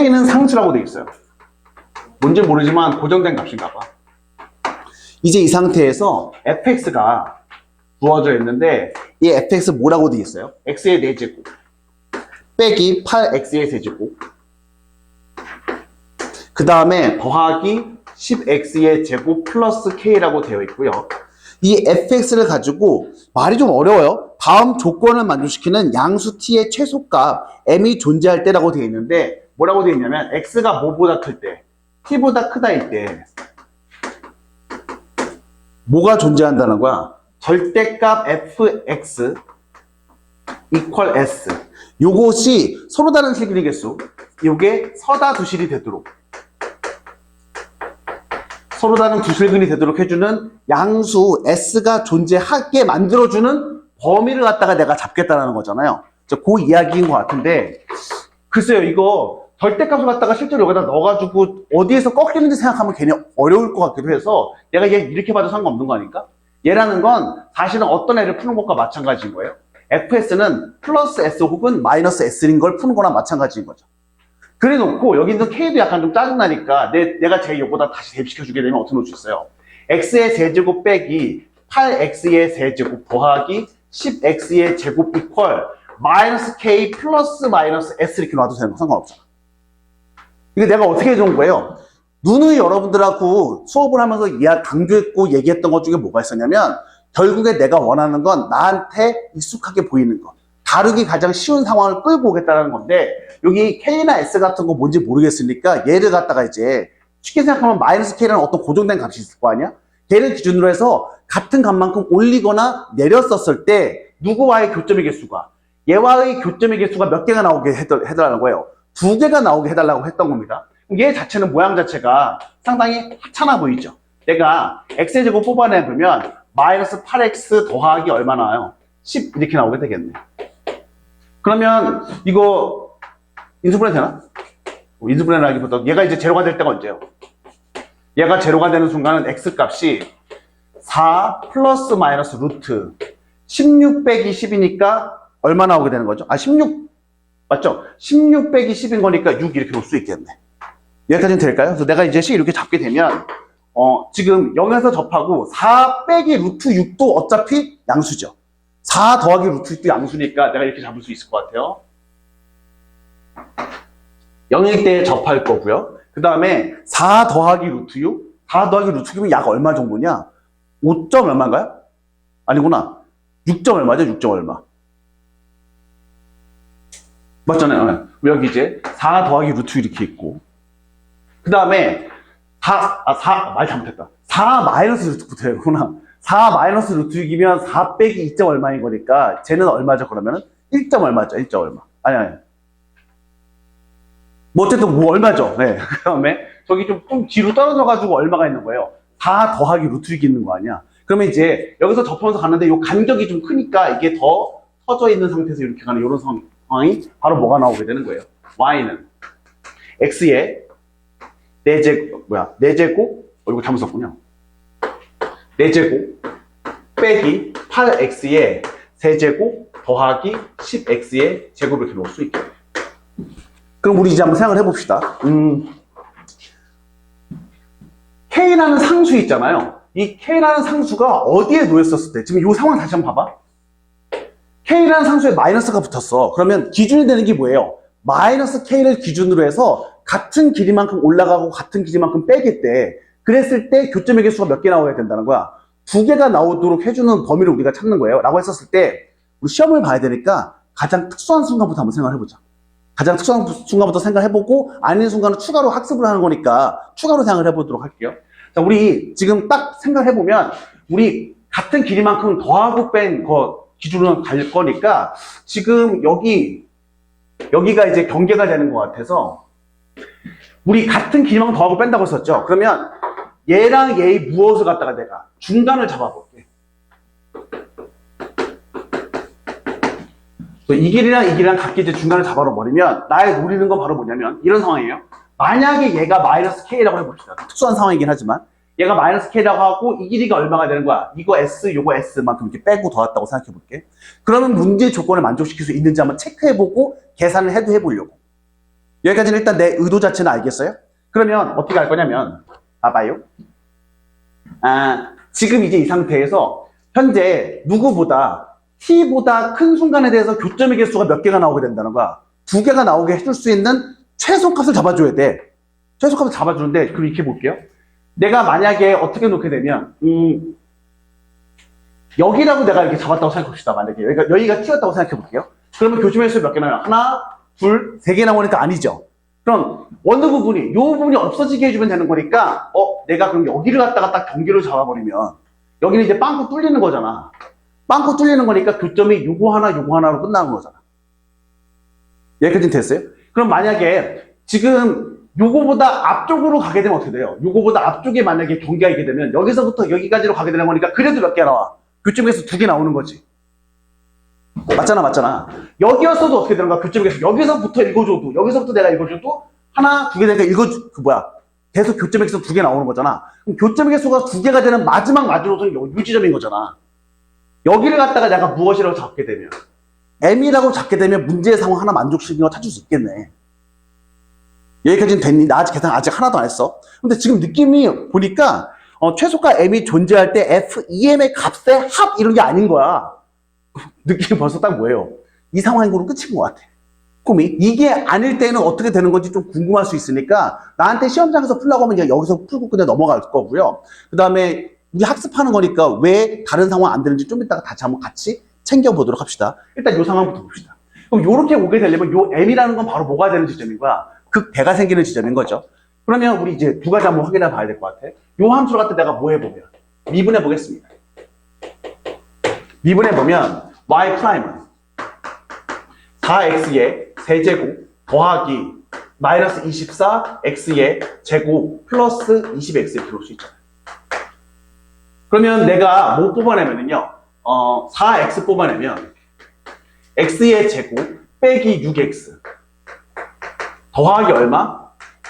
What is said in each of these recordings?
K는 상수라고 되어 있어요. 뭔지 모르지만 고정된 값인가 봐. 이제 이 상태에서 fx가 부어져 있는데 이 fx 뭐라고 되어 있어요? x의 4제곱 빼기 8x의 세제곱 그 다음에 더하기 10x의 제곱 플러스 k라고 되어 있고요. 이 fx를 가지고 말이 좀 어려워요. 다음 조건을 만족시키는 양수 t의 최소값 m이 존재할 때라고 되어 있는데 뭐라고 되어 있냐면 x가 뭐보다 클 때, t보다 크다일 때 뭐가 존재한다는 거야? 절대값 fx equal s. 요것이 서로 다른 실근의 개수, 요게 서다 두 실이 되도록 서로 다른 두 실근이 되도록 해주는 양수 s가 존재하게 만들어주는 범위를 갖다가 내가 잡겠다는 거잖아요. 그 이야기인 것 같은데 글쎄요, 이거 절대값을 갖다가 실제로 여기다 넣어가지고 어디에서 꺾이는지 생각하면 괜히 어려울 것 같기도 해서 내가 얘 이렇게 봐도 상관없는 거 아닐까? 얘라는 건 사실은 어떤 애를 푸는 것과 마찬가지인 거예요. fs는 플러스 s 혹은 마이너스 s인 걸 푸는 거나 마찬가지인 거죠. 그래 놓고 여기 있는 k도 약간 좀 짜증나니까 내가 제 요거다 다시 대입시켜주게 되면 어떻게 놓을 수 있어요? x의 세제곱 빼기 8x의 세제곱 더하기 10x의 제곱 이퀄 마이너스 k 플러스 마이너스 s 이렇게 놔도 되는 거 상관없잖아. 이게 내가 어떻게 해준 거예요? 누누이 여러분들하고 수업을 하면서 강조했고 얘기했던 것 중에 뭐가 있었냐면 결국에 내가 원하는 건 나한테 익숙하게 보이는 것, 다루기 가장 쉬운 상황을 끌고 오겠다는 건데 여기 K나 S 같은 거 뭔지 모르겠으니까 얘를 갖다가 이제 쉽게 생각하면 마이너스 K라는 어떤 고정된 값이 있을 거 아니야? 걔를 기준으로 해서 같은 값만큼 올리거나 내렸었을 때 누구와의 교점의 개수가 얘와의 교점의 개수가 몇 개가 나오게 해달라는 거예요. 2개가 나오게 해달라고 했던 겁니다. 얘 자체는 모양 자체가 상당히 하찮아 보이죠. 내가 x의 제곱 뽑아내보면 마이너스 8x 더하기 얼마 나와요? 10 이렇게 나오게 되겠네. 그러면 이거 인수분해 되나? 인수분해라기보다 얘가 이제 제로가 될 때가 언제예요? 얘가 제로가 되는 순간은 x 값이 4 플러스 마이너스 루트 16 빼기 10이니까 얼마 나오게 되는 거죠? 16 맞죠? 16 빼기 10인 거니까 6 이렇게 놓을 수 있겠네. 여기까지는 될까요? 그래서 내가 이제 식 이렇게 잡게 되면 지금 0에서 접하고 4 빼기 루트 6도 어차피 양수죠. 4 더하기 루트 6도 양수니까 내가 이렇게 잡을 수 있을 것 같아요. 0일 때 접할 거고요. 그 다음에 4 더하기 루트 6, 4 더하기 루트 6이면 약 얼마 정도냐? 5점 얼마인가요? 아니구나. 6점 얼마죠? 6점 얼마. 맞잖아요. 여기 이제 4 더하기 루트 이렇게 있고 그 다음에 말 잘못했다. 4 마이너스 루트부터 해야구나. 4 마이너스 루트 6이면 4 빼기 2점 얼마인 거니까 쟤는 얼마죠? 그러면은 1점 얼마죠? 1점 얼마. 아니. 뭐 어쨌든 뭐 얼마죠? 네. 그 다음에 저기 좀 뒤로 떨어져가지고 얼마가 있는 거예요? 4 더하기 루트 6이 있는 거 아니야? 그러면 이제 여기서 접하면서 가는데 요 간격이 좀 크니까 이게 더 터져 있는 상태에서 이렇게 가는 이런 상황이 바로 뭐가 나오게 되는 거예요? y는 x의 4제곱 이거 잘못 썼군요. 4제곱 빼기 8x의 세제곱 더하기 10x의 제곱을 이렇게 놓을 수 있게. 그럼 우리 이제 한번 생각을 해봅시다. K라는 상수 있잖아요. 이 K라는 상수가 어디에 놓였었을 때, 지금 이 상황 다시 한번 봐봐. K라는 상수에 마이너스가 붙었어. 그러면 기준이 되는 게 뭐예요? 마이너스 K를 기준으로 해서 같은 길이만큼 올라가고 같은 길이만큼 빼겠대. 그랬을 때 교점의 개수가 몇 개 나와야 된다는 거야? 2개가 나오도록 해주는 범위를 우리가 찾는 거예요. 라고 했었을 때 우리 시험을 봐야 되니까 가장 특수한 순간부터 한번 생각을 해보자. 가장 특수한 순간부터 생각해보고 아닌 순간은 추가로 학습을 하는 거니까 추가로 생각을 해보도록 할게요. 자, 우리 지금 딱 생각해보면 우리 같은 길이만큼 더하고 뺀 거 기준으로 갈 거니까 지금 여기가 이제 경계가 되는 것 같아서 우리 같은 길이만큼 더하고 뺀다고 했었죠. 그러면 얘랑 얘의 무엇을 갖다가 내가 중간을 잡아볼게. 이 길이랑 같게 이제 중간을 잡아버리면 나의 노리는 건 바로 뭐냐면 이런 상황이에요. 만약에 얘가 마이너스 K라고 해봅시다. 특수한 상황이긴 하지만 얘가 마이너스 K라고 하고 이 길이가 얼마가 되는 거야? 이거 S, 요거 S만큼 이렇게 빼고 더했다고 생각해볼게. 그러면 문제 조건을 만족시킬 수 있는지 한번 체크해보고 계산을 해보려고. 여기까지는 일단 내 의도 자체는 알겠어요? 그러면 어떻게 할 거냐면, 봐봐요. 지금 이제 이 상태에서 현재 누구보다 t보다 큰 순간에 대해서 교점의 개수가 몇 개가 나오게 된다는 거야. 2개가 나오게 해줄 수 있는 최소값을 잡아줘야 돼. 최소값을 잡아주는데, 그럼 이렇게 볼게요. 내가 만약에 어떻게 놓게 되면, 여기라고 내가 이렇게 잡았다고 생각합시다. 만약에 여기가 t였다고 생각해 볼게요. 그러면 교점의 수 몇 개 나와요? 하나, 둘, 3개 나오니까 아니죠. 그럼 어느 부분이, 이 부분이 없어지게 해주면 되는 거니까, 내가 그럼 여기를 갖다가 딱 경계를 잡아버리면, 여기는 이제 빵꾸 뚫리는 거잖아. 빵꾸 뚫리는 거니까 교점이 요거 하나로 끝나는 거잖아. 여기까지는 됐어요? 그럼 만약에 지금 요거보다 앞쪽으로 가게 되면 어떻게 돼요? 요거보다 앞쪽에 만약에 경계가 있게 되면 여기서부터 여기까지로 가게 되는 거니까 그래도 몇 개 나와? 교점에서 2개 나오는 거지. 맞잖아. 여기였어도 어떻게 되는 거야? 교점에서 여기서부터 읽어줘도, 여기서부터 내가 읽어줘도 하나, 2개 되니까 계속 교점에서 2개 나오는 거잖아. 그럼 교점의 개수가 2개가 되는 마지막 마지노선이 유지점인 거잖아. 여기를 갖다가 내가 무엇이라고 잡게 되면, M이라고 잡게 되면 문제의 상황 하나 만족시키는 거 찾을 수 있겠네. 여기까지는 됐니? 나 아직 계산 아직 하나도 안 했어. 근데 지금 느낌이 보니까, 최소가 M이 존재할 때 FEM의 값의 합 이런 게 아닌 거야. 느낌이 벌써 딱 뭐예요? 이 상황으로 끝인 것 같아. 꿈이. 이게 아닐 때는 어떻게 되는 건지 좀 궁금할 수 있으니까 나한테 시험장에서 풀라고 하면 이제 여기서 풀고 그냥 넘어갈 거고요. 그 다음에 우리 학습하는 거니까 왜 다른 상황 안 되는지 좀 이따가 다시 한번 같이 챙겨보도록 합시다. 일단 이 상황부터 봅시다. 그럼 이렇게 오게 되려면 요 M이라는 건 바로 뭐가 되는 지점인 거야? 극대가 생기는 지점인 거죠. 그러면 우리 이제 두 가지 한번 확인해 봐야 될 것 같아. 요 함수를 갖다 내가 뭐 해보면 미분해 보겠습니다. 미분해 보면 y 프라임은 4x의 세제곱 더하기 마이너스 24x의 제곱 플러스 20x 이렇게 볼 수 있잖아요. 그러면 내가 뭐 뽑아내면요 4x 뽑아내면 x의 제곱 빼기 6x 더하기 얼마?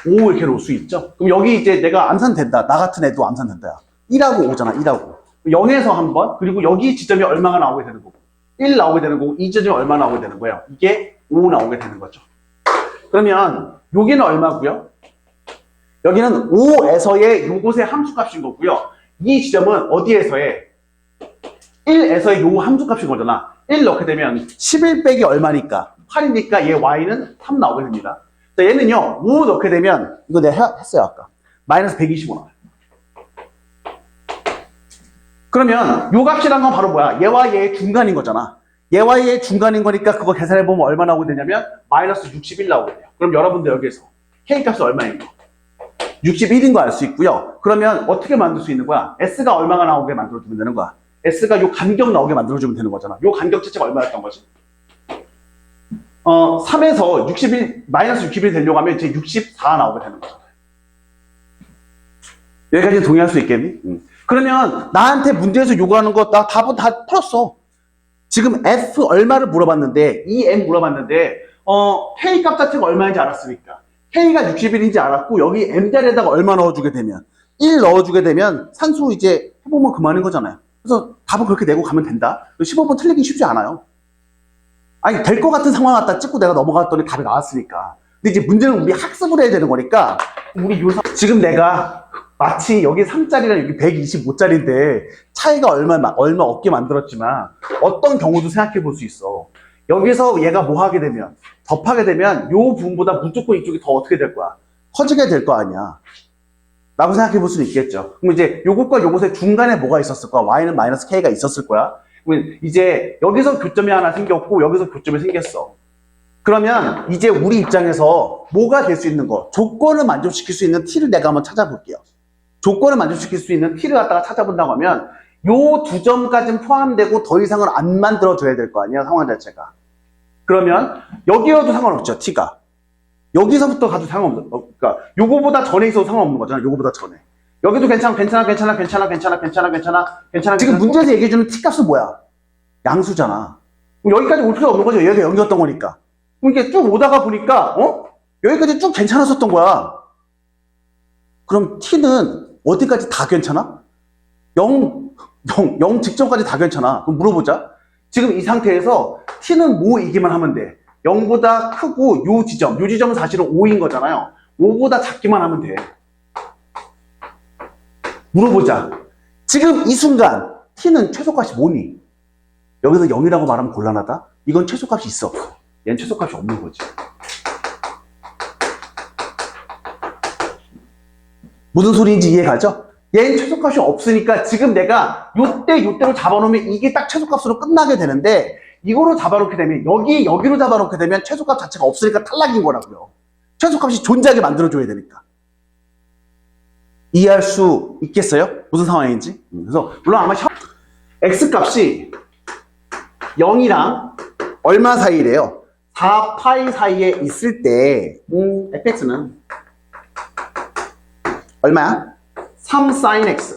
5 이렇게 놓을 수 있죠. 그럼 여기 이제 내가 암산된다. 나 같은 애도 암산된다. 1하고 5잖아. 1하고 0에서 한번 그리고 여기 지점이 얼마가 나오게 되는 거고 1 나오게 되는 거고 이 지점이 얼마 나오게 되는 거예요. 이게 5 나오게 되는 거죠. 그러면 여기는 얼마고요? 여기는 5에서의 요것의 함수값인 거고요. 이 지점은 어디에서의 1에서의 요 함수값인 거잖아. 1 넣게 되면 11 빼기 얼마니까 8이니까 얘 y는 3 나오게 됩니다. 자, 얘는요 5 넣게 되면 이거 내가 했어요 아까 마이너스 125 나와요. 그러면 요 값이란 건 바로 뭐야? 얘와 얘의 중간인 거잖아. 얘와 얘의 중간인 거니까 그거 계산해보면 얼마 나오게 되냐면 마이너스 61 나오게 돼요. 그럼 여러분들 여기에서 K값이 얼마인 거? 61인 거 알 수 있고요. 그러면 어떻게 만들 수 있는 거야? S가 얼마가 나오게 만들어주면 되는 거야? S가 요 간격 나오게 만들어주면 되는 거잖아. 요 간격 자체가 얼마였던 거지? 3에서 61, 마이너스 61 되려고 하면 이제 64 나오게 되는 거잖아. 여기까지 동의할 수 있겠니? 그러면 나한테 문제에서 요구하는 거 나 답은 다 풀었어. 지금 F 얼마를 물어봤는데 이 M 물어봤는데 K 값 자체가 얼마인지 알았으니까 K가 60일인지 알았고 여기 M 자리에다가 얼마 넣어주게 되면 1 넣어주게 되면 산수 이제 해보면 그만인 거잖아요. 그래서 답은 그렇게 내고 가면 된다. 15번 틀리기 쉽지 않아요. 아니 될 것 같은 상황 갖다 찍고 내가 넘어갔더니 답이 나왔으니까. 근데 이제 문제는 우리 학습을 해야 되는 거니까 우리 지금 내가 마치 여기 3짜리랑 여기 125짜리인데 차이가 얼마 없게 만들었지만 어떤 경우도 생각해 볼 수 있어. 여기서 얘가 뭐 하게 되면 접하게 되면 요 부분보다 무조건 이쪽이 더 어떻게 될 거야? 커지게 될 거 아니야. 라고 생각해 볼 수는 있겠죠. 그럼 이제 요것과 요것의 중간에 뭐가 있었을 거야? y는 마이너스 k가 있었을 거야. 그러면 이제 여기서 교점이 하나 생겼고 여기서 교점이 생겼어. 그러면 이제 우리 입장에서 뭐가 될 수 있는 거? 조건을 만족시킬 수 있는 t를 내가 한번 찾아볼게요. 조건을 만족시킬 수 있는 t를 갖다가 찾아본다고 하면 요 두 점까지는 포함되고 더 이상은 안 만들어줘야 될 거 아니야, 상황 자체가. 그러면 여기여도 상관없죠, t가. 여기서부터 가도 상관없어. 그러니까 요거보다 전에 있어도 상관없는 거잖아, 요거보다 전에. 여기도 괜찮아. 지금 문제에서 얘기해주는 t값은 뭐야? 양수잖아. 그럼 여기까지 올 필요 없는 거죠, 얘가 0이었던 거니까. 그럼 이렇게 쭉 오다가 보니까 여기까지 쭉 괜찮았었던 거야. 그럼 t는 어디까지 다 괜찮아? 0 직전까지 다 괜찮아. 그럼 물어보자. 지금 이 상태에서 t는 뭐이기만 하면 돼? 0보다 크고 요 지점은 사실은 5인 거잖아요. 5보다 작기만 하면 돼. 물어보자. 지금 이 순간 t는 최소값이 뭐니? 여기서 0이라고 말하면 곤란하다? 이건 최소값이 있어. 얘는 최소값이 없는 거지. 무슨 소리인지 이해가죠? 얘는 최소값이 없으니까 지금 내가 요때로 잡아놓으면 이게 딱 최소값으로 끝나게 되는데 이거로 잡아놓게 되면 여기로 잡아놓게 되면 최소값 자체가 없으니까 탈락인 거라고요. 최소값이 존재하게 만들어줘야 되니까. 이해할 수 있겠어요? 무슨 상황인지? 그래서 물론 아마 x값이 0이랑 얼마 사이래요? 4파이 사이에 있을 때 fx는 얼마야? 3 sin x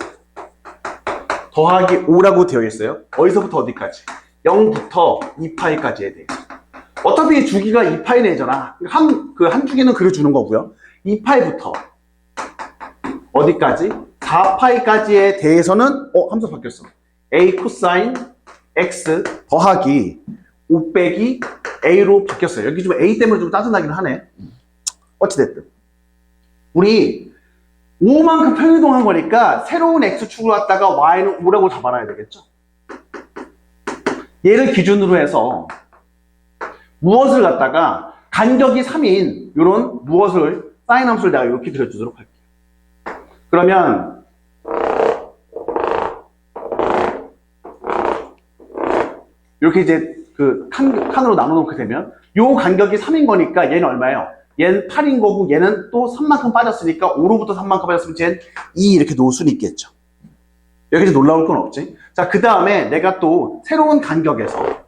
더하기 5라고 되어 있어요. 어디서부터 어디까지? 0부터 2파이까지에 대해. 어차피 주기가 2파이 내잖아. 한 주기는 그려주는 거고요. 2파이부터 어디까지? 4파이까지에 대해서는 함수 바뀌었어. a 코사인 x 더하기 5 빼기 a로 바뀌었어요. 여기 좀 a 때문에 좀 짜증나긴 하네. 어찌됐든 우리 5만큼 평이동한 거니까 새로운 x축을 갖다가 y는 5라고 잡아놔야 되겠죠. 얘를 기준으로 해서 무엇을 갖다가 간격이 3인 이런 무엇을 사인 함수를 내가 이렇게 그려주도록 할게요. 그러면 이렇게 이제 그 칸으로 나눠놓게 되면 요 간격이 3인 거니까 얘는 얼마예요? 얘는 8인 거고 얘는 또 3만큼 빠졌으니까 5로부터 3만큼 빠졌으면 쟤는 2 이렇게 놓을 수는 있겠죠. 여기서 놀라울 건 없지. 자, 그 다음에 내가 또 새로운 간격에서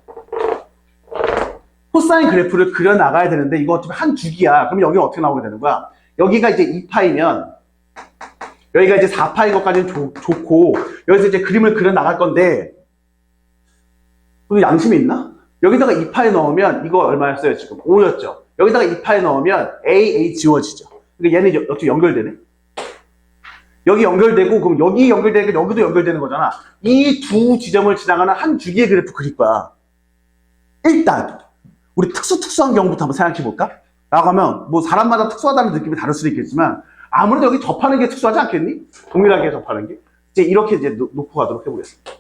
코사인 그래프를 그려 나가야 되는데 이거 어차피 한 주기야. 그럼 여기 어떻게 나오게 되는 거야? 여기가 이제 2파이면 여기가 이제 4파인 것까지는 좋고 여기서 이제 그림을 그려 나갈 건데 양심이 있나? 여기다가 2파이 넣으면 이거 얼마였어요? 지금 5였죠. 여기다가 2파이 넣으면 a 지워지죠. 그러니까 얘는 어떻게 연결되네? 여기 연결되고 그럼 여기 연결되니까 여기도 연결되는 거잖아. 이 두 지점을 지나가는 한 주기의 그래프 그릴 거야. 일단 우리 특수한 경우부터 한번 생각해 볼까? 라고 하면 뭐 사람마다 특수하다는 느낌이 다를 수도 있겠지만 아무래도 여기 접하는 게 특수하지 않겠니? 동일하게 접하는 게. 이제 이렇게 이제 놓고 가도록 해보겠습니다.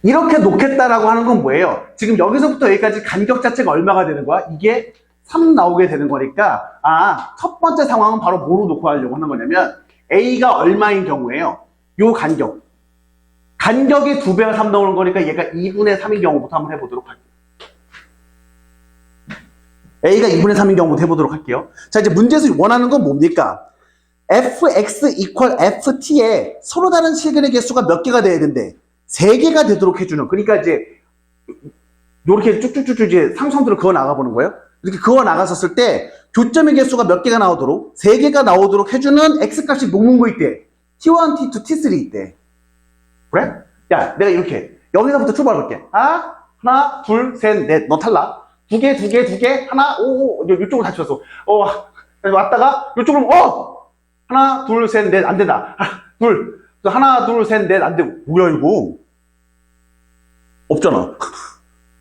이렇게 놓겠다라고 하는 건 뭐예요? 지금 여기서부터 여기까지 간격 자체가 얼마가 되는 거야? 이게 3 나오게 되는 거니까 첫 번째 상황은 바로 뭐로 놓고 하려고 하는 거냐면 A가 얼마인 경우에요. 요 간격의 2배가 3 나오는 거니까 얘가 2분의 3인 경우부터 한번 해보도록 할게요. A가 2분의 3인 경우부터 해보도록 할게요. 자, 이제 문제에서 원하는 건 뭡니까? fx equal ft에 서로 다른 실근의 개수가 몇 개가 돼야 된대? 3개가 되도록 해주는. 그러니까 이제 이렇게 쭉쭉쭉쭉 이제 상수함수를 그어 나가보는 거예요. 이렇게 그어 나갔었을 때 교점의 개수가 몇 개가 나오도록 3개가 나오도록 해주는 x값이 녹는 거 있대. t1, t2, t3 있대. 그래? 야, 내가 이렇게 여기서부터 출발해볼게. 하나, 둘, 셋, 넷. 너 탈락. 두 개, 하나, 오, 이쪽으로 다시 왔어. 왔다가 이쪽으로 하나, 둘, 셋, 넷. 안 된다. 하나, 둘, 셋, 넷. 안 되고. 뭐야 이거? 없잖아.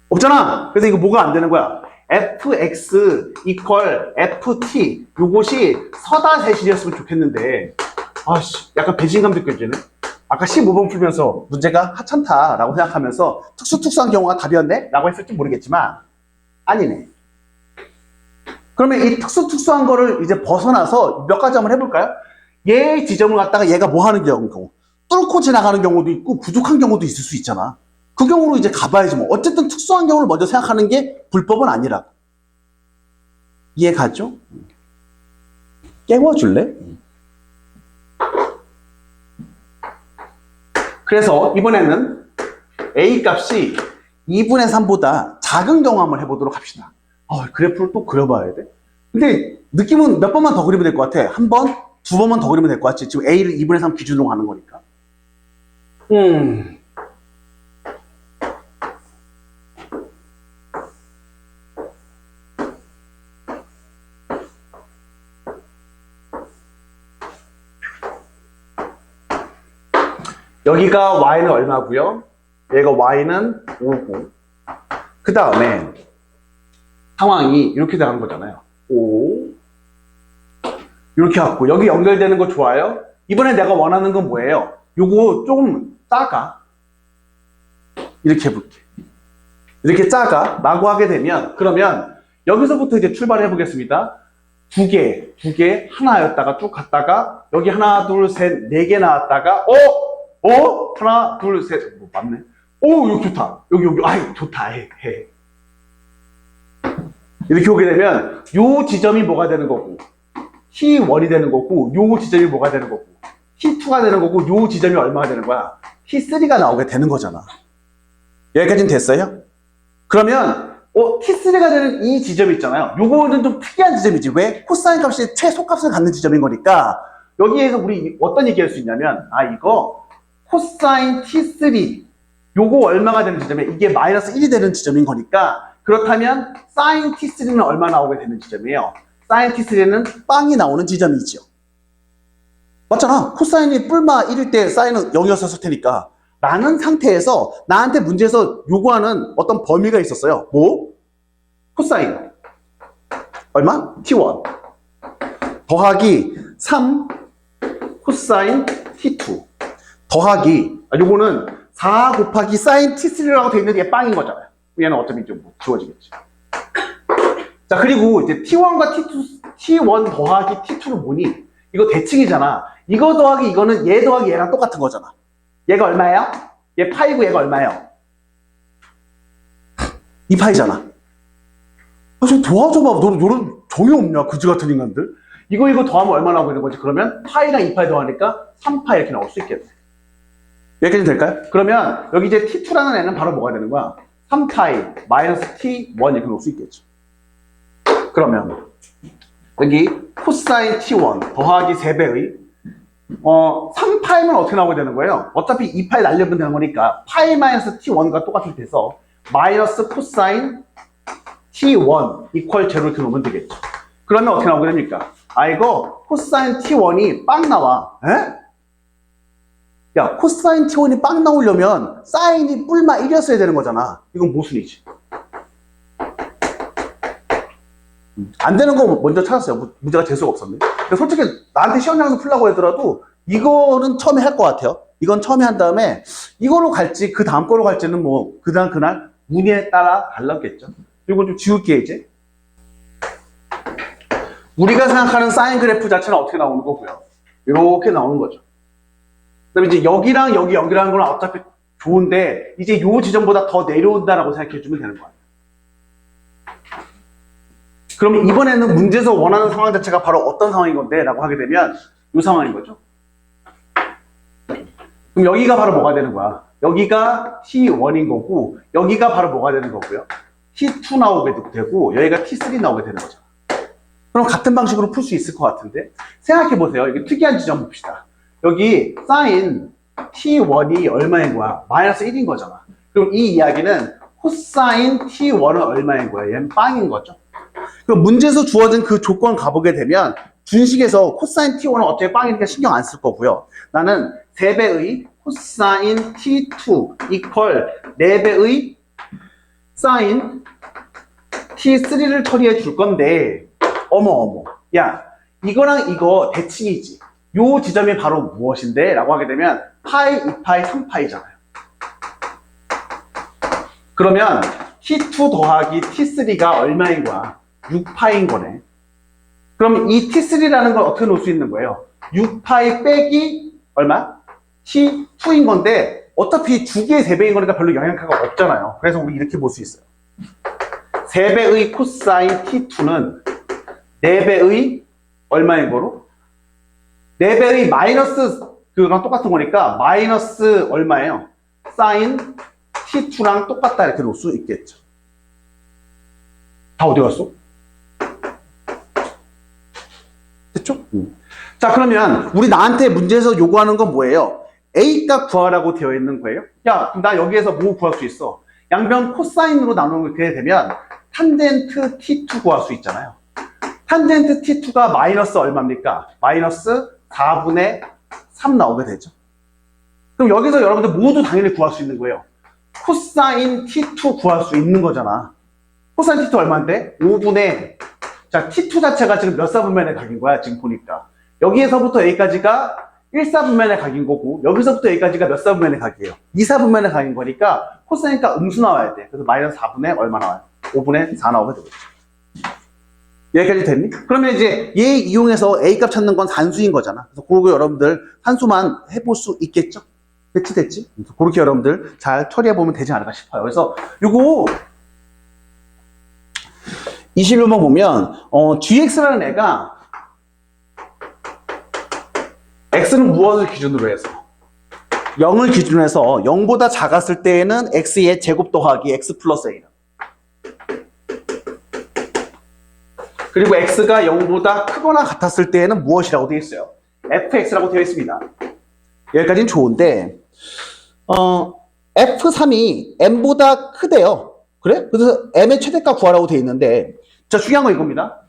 없잖아. 그래서 이거 뭐가 안 되는 거야? fx equal ft 요것이 서다세실이었으면 좋겠는데 약간 배신감 느껴지네. 아까 15번 풀면서 문제가 하찮다라고 생각하면서 특수한 경우가 답이었네? 라고 했을지 모르겠지만 아니네. 그러면 이 특수한 거를 이제 벗어나서 몇 가지 한번 해볼까요? 얘 지점을 갖다가 얘가 뭐 하는 경우 뚫고 지나가는 경우도 있고 부족한 경우도 있을 수 있잖아. 그 경우로 이제 가봐야지 뭐. 어쨌든 특수한 경우를 먼저 생각하는 게 불법은 아니라고. 이해 가죠? 깨워줄래? 그래서 이번에는 A 값이 2분의 3보다 작은 경우 한번 해보도록 합시다. 그래프를 또 그려봐야 돼? 근데 느낌은 몇 번만 더 그리면 될 것 같아. 한 번, 두 번만 더 그리면 될 것 같지. 지금 A를 2분의 3 기준으로 가는 거니까. 여기가 y는 얼마고요? 얘가 y는 5고 그 다음에 상황이 이렇게 나간 거잖아요. 오. 이렇게 갖고 여기 연결되는 거 좋아요? 이번에 내가 원하는 건 뭐예요? 요거 좀 작아. 이렇게 해볼게. 이렇게 작아 라고 하게 되면 그러면 여기서부터 이제 출발해 보겠습니다. 두 개 하나였다가 쭉 갔다가 여기 하나 둘 셋 네 개 나왔다가 하나 둘 셋 맞네. 여기 좋다. 여기 아이 좋다. 해. 이렇게 오게 되면 요 지점이 뭐가 되는 거고 T1이 되는 거고 요 지점이 뭐가 되는 거고 T2가 되는 거고 요 지점이 얼마가 되는 거야? T3가 나오게 되는 거잖아. 여기까지는 됐어요? 그러면 T3가 되는 이 지점이 있잖아요. 요거는 좀 특이한 지점이지. 왜? 코사인 값이 최소값을 갖는 지점인 거니까 여기에서 우리 어떤 얘기할 수 있냐면 이거 코사인 T3 요거 얼마가 되는 지점에 이게 마이너스 1이 되는 지점인 거니까 그렇다면 사인 T3는 얼마 나오게 되는 지점이에요? 사인 T3는 빵이 나오는 지점이죠. 맞잖아. 코사인이 뿔마 1일 때 사인은 0이었을 테니까 라는 상태에서 나한테 문제에서 요구하는 어떤 범위가 있었어요. 뭐? 코사인 얼마? T1 더하기 3 코사인 T2 더하기 요거는 4 곱하기 사인 T3라고 되어 있는데 얘 빵인 거잖아요. 얘는 어차피 좀 지워지겠지. 자, 그리고 이제 T1과 T1 더하기 T2는 뭐니? 이거 대칭이잖아. 이거 더하기 이거는 얘 더하기 얘랑 똑같은 거잖아. 얘가 얼마예요? 얘 파이고 얘가 얼마예요? 2파이잖아. 좀 도와줘봐. 너는 정이 없냐? 그지 같은 인간들. 이거 더하면 얼마 나오고 있는 거지? 그러면 파이랑 2파이 더하니까 3파이 이렇게 나올 수 있겠네. 여기까지 될까요? 그러면 여기 이제 T2라는 애는 바로 뭐가 되는 거야? 3파이 마이너스 T1 이렇게 놓을 수 있겠죠. 그러면 여기 코사인 T1 더하기 3배의 3파이면 어떻게 나오게 되는 거예요? 어차피 2파이 날려면 되는 거니까 파이 마이너스 T1과 똑같을 때서 마이너스 코사인 T1 이퀄 제로 이렇게 놓으면 되겠죠. 그러면 어떻게 나오게 됩니까? 이거 코사인 T1이 빵 나와. 에? 야, 코사인 T1이 빵 나오려면 사인이 뿔마 1이었어야 되는 거잖아. 이건 모순이지. 안 되는 거 먼저 찾았어요. 문제가 재수가 없었네. 솔직히 나한테 시험 장에서 풀라고 하더라도 이거는 처음에 할 것 같아요. 이건 처음에 한 다음에 이거로 갈지 그 다음 거로 갈지는 뭐 그날 문의에 따라 달랐겠죠. 이거 좀 지울게 이제. 우리가 생각하는 사인 그래프 자체는 어떻게 나오는 거고요. 이렇게 나오는 거죠. 그다음에 이제 여기랑 여기 연결하는 건 어차피 좋은데 이제 요 지점보다 더 내려온다라고 생각해 주면 되는 거예요. 그럼 이번에는 문제에서 원하는 상황 자체가 바로 어떤 상황인 건데 라고 하게 되면 이 상황인 거죠. 그럼 여기가 바로 뭐가 되는 거야? 여기가 T1인 거고 여기가 바로 뭐가 되는 거고요? T2 나오게 되고 여기가 T3 나오게 되는 거죠. 그럼 같은 방식으로 풀 수 있을 것 같은데 생각해 보세요. 이게 특이한 지점 봅시다. 여기 사인 T1이 얼마인 거야? 마이너스 1인 거잖아. 그럼 이 이야기는 코사인 T1은 얼마인 거야? 얘는 빵인 거죠. 그럼 문제에서 주어진 그 조건 가보게 되면 준식에서 코사인 T1은 어떻게 빵이니까 신경 안 쓸 거고요. 나는 3배의 코사인 T2 이퀄 4배의 사인 T3를 처리해 줄 건데 어머 야 이거랑 이거 대칭이지. 요 지점이 바로 무엇인데? 라고 하게 되면 파이, 2파이, 3파이잖아요. 그러면 T2 더하기 T3가 얼마인 거야? 6파인 거네. 그럼 이 T3라는 걸 어떻게 놓을 수 있는 거예요? 6파이 빼기 얼마? T2인 건데 어차피 두 개의 3배인 거니까 별로 영향가가 없잖아요. 그래서 우리 이렇게 볼 수 있어요. 3배의 코사인 T2는 4배의 얼마인 거로? 4배의 마이너스 그거랑 똑같은 거니까 마이너스 얼마예요? 사인 T2랑 똑같다 이렇게 놓을 수 있겠죠. 다 어디 갔어? 됐죠? 자, 그러면 우리 나한테 문제에서 요구하는 건 뭐예요? A값 구하라고 되어 있는 거예요. 야, 그럼 나 여기에서 뭐 구할 수 있어? 양변 코사인으로 나누게 되면 탄젠트 T2 구할 수 있잖아요. 탄젠트 T2가 마이너스 얼마입니까? 마이너스 4분의 3 나오게 되죠. 그럼 여기서 여러분들 모두 당연히 구할 수 있는 거예요. 코사인 T2 구할 수 있는 거잖아. 코사인 T2 얼마인데? 5분의, 자, T2 자체가 지금 몇 사분면의 각인 거야, 지금 보니까. 여기에서부터 여기까지가 1사분면의 각인 거고, 여기서부터 여기까지가 몇 사분면의 각이에요? 2사분면의 각인 거니까, 코사인가 음수 나와야 돼. 그래서 마이너스 4분의 얼마 나와요? 5분의 4 나오게 되겠죠. 여기까지 됐니? 그러면 이제 얘 이용해서 A 값 찾는 건 산수인 거잖아. 그래서 그렇게 여러분들 산수만 해볼 수 있겠죠? 됐지? 그래서 그렇게 여러분들 잘 처리해보면 되지 않을까 싶어요. 그래서 요거 21번 보면 gx라는 애가 x는 무엇을 기준으로 해서 0을 기준으로 해서 0보다 작았을 때에는 x의 제곱 더하기 x 플러스 a다. 그리고 x가 0보다 크거나 같았을 때에는 무엇이라고 되어 있어요? fx라고 되어 있습니다. 여기까지는 좋은데 f3이 m보다 크대요. 그래? 그래서 m의 최대값 구하라고 되어 있는데 자, 중요한 건 이겁니다.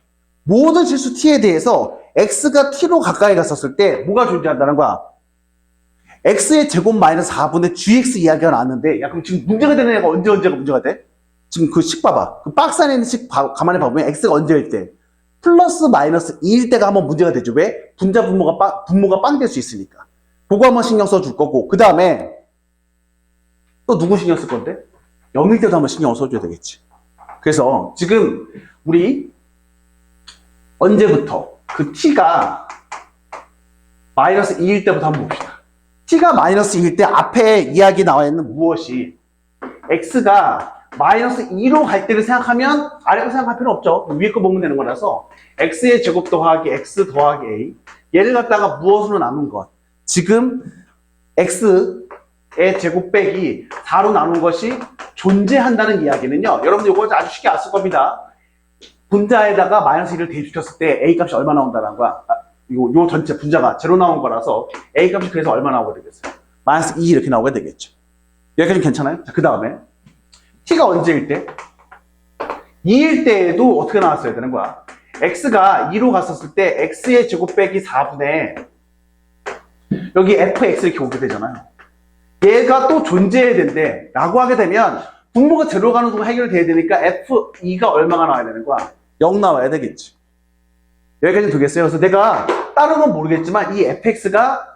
모든 실수 t에 대해서 x가 t로 가까이 갔었을 때 뭐가 존재한다는 거야? x의 제곱 마이너스 4분의 gx 이야기가 나왔는데 야, 그럼 지금 문제가 되는 애가 언제가 문제가 돼? 지금 그 식 봐봐. 그 박스 안에 있는 식 가만히 봐보면 x가 언제일 때? 플러스 마이너스 2일 때가 한번 문제가 되죠. 왜? 분자 분모가 빵 될 수 있으니까. 그거 한번 신경 써줄 거고 그 다음에 또 누구 신경 쓸 건데? 0일 때도 한번 신경 써줘야 되겠지. 그래서 지금 우리 언제부터 그 t가 마이너스 2일 때부터 한번 봅시다. t가 마이너스 2일 때 앞에 이야기 나와 있는 무엇이 x가 마이너스 2로 갈 때를 생각하면 아래 거 생각할 필요 없죠. 위에 거 보면 되는 거라서 x의 제곱 더하기 x 더하기 a 얘를 갖다가 무엇으로 나눈 것 지금 x의 제곱 빼기 4로 나눈 것이 존재한다는 이야기는요. 여러분들 이거 아주 쉽게 아실 겁니다. 분자에다가 마이너스 1을 대입시켰을 때 a 값이 얼마 나온다는 거야. 요 전체 분자가 제로 나온 거라서 a 값이 그래서 얼마 나오게 되겠어요? 마이너스 2 이렇게 나오게 되겠죠. 여기까지 괜찮아요? 자, 그 다음에 t가 언제일 때? 2일 때에도 어떻게 나왔어야 되는 거야? x가 2로 갔었을 때 x의 제곱 빼기 4분의 여기 fx 이렇게 오게 되잖아요. 얘가 또 존재해야 된대 라고 하게 되면 분모가 제로 가는 동안 해결돼야 되니까 f2가 얼마가 나와야 되는 거야? 0 나와야 되겠지. 여기까지 되겠어요. 그래서 내가 다른 건 모르겠지만 이 fx가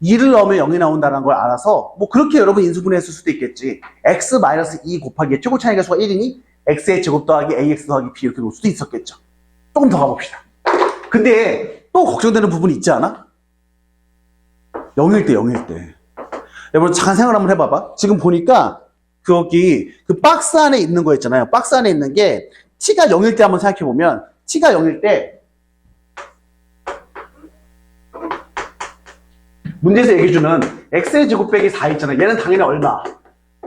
2를 넣으면 0이 나온다는 걸 알아서 뭐 그렇게 여러분 인수분해했을 수도 있겠지. x-2 곱하기 최고 차이 계수가 1이니 x의 제곱 더하기 ax 더하기 b 이렇게 놓을 수도 있었겠죠. 조금 더 가봅시다. 근데 또 걱정되는 부분이 있지 않아? 0일 때. 여러분 잠깐 생각을 한번 해봐봐. 지금 보니까 거기 그 박스 안에 있는 거 있잖아요. 박스 안에 있는 게 t가 0일 때 한번 생각해보면 t가 0일 때 문제에서 얘기해주는 x의 제곱 빼기 4 있잖아. 얘는 당연히 얼마?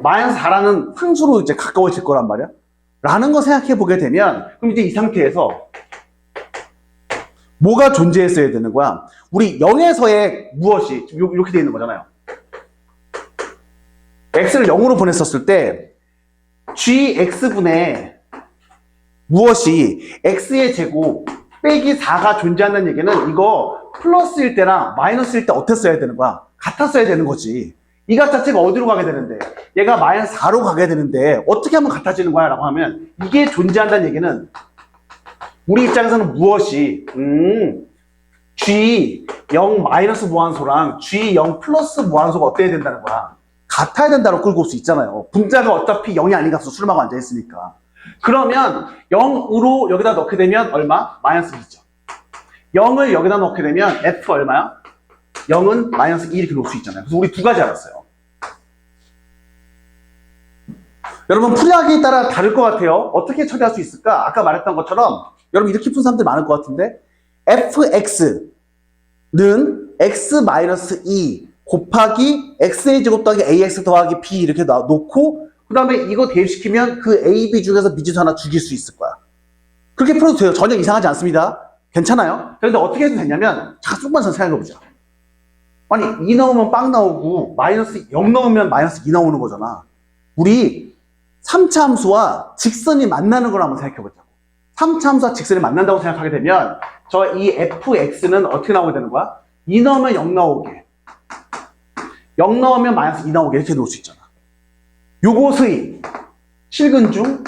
마이너스 4라는 상수로 이제 가까워질 거란 말이야. 라는 거 생각해 보게 되면 그럼 이제 이 상태에서 뭐가 존재했어야 되는 거야? 우리 0에서의 무엇이 지금 이렇게 돼 있는 거잖아요. x를 0으로 보냈었을 때 gx분의 무엇이 x의 제곱 빼기 4가 존재한다는 얘기는 이거 플러스일 때랑 마이너스일 때 어떻게 써야 되는 거야? 같았어야 되는 거지. 이 값 자체가 어디로 가게 되는데 얘가 마이너스 4로 가게 되는데 어떻게 하면 같아지는 거야? 라고 하면 이게 존재한다는 얘기는 우리 입장에서는 무엇이 G0 마이너스 무한소랑 G0 플러스 무한소가 어때야 된다는 거야? 같아야 된다고 끌고 올 수 있잖아요. 분자가 어차피 0이 아닌 값으로 수렴하고 앉아있으니까. 그러면 0으로 여기다 넣게 되면 얼마? 마이너스 2죠. 0을 여기다 넣게 되면 F 얼마야? 0은 마이너스 2 이렇게 놓을 수 있잖아요. 그래서 우리 두 가지 알았어요. 여러분 풀이하기에 따라 다를 것 같아요. 어떻게 처리할 수 있을까? 아까 말했던 것처럼 여러분 이렇게 푼 사람들 많을 것 같은데 fx는 x-2 곱하기 x의 제곱 더하기 ax 더하기 b 이렇게 놓고 그 다음에 이거 대입시키면 그 a, b 중에서 미지수 하나 죽일 수 있을 거야. 그렇게 풀어도 돼요. 전혀 이상하지 않습니다. 괜찮아요? 그런데 어떻게 해도 되냐면 잠깐 조금만 생각해보자. 아니 2 넣으면 빵 나오고 마이너스 0 넣으면 마이너스 2 나오는 거잖아. 우리 3차 함수와 직선이 만나는 걸 한번 생각해보자고. 3차 함수와 직선이 만난다고 생각하게 되면 저 이 fx는 어떻게 나오게 되는 거야? 2 넣으면 0 나오게 0 넣으면 마이너스 2 나오게 이렇게 놓을 수 있잖아. 요것의 실근중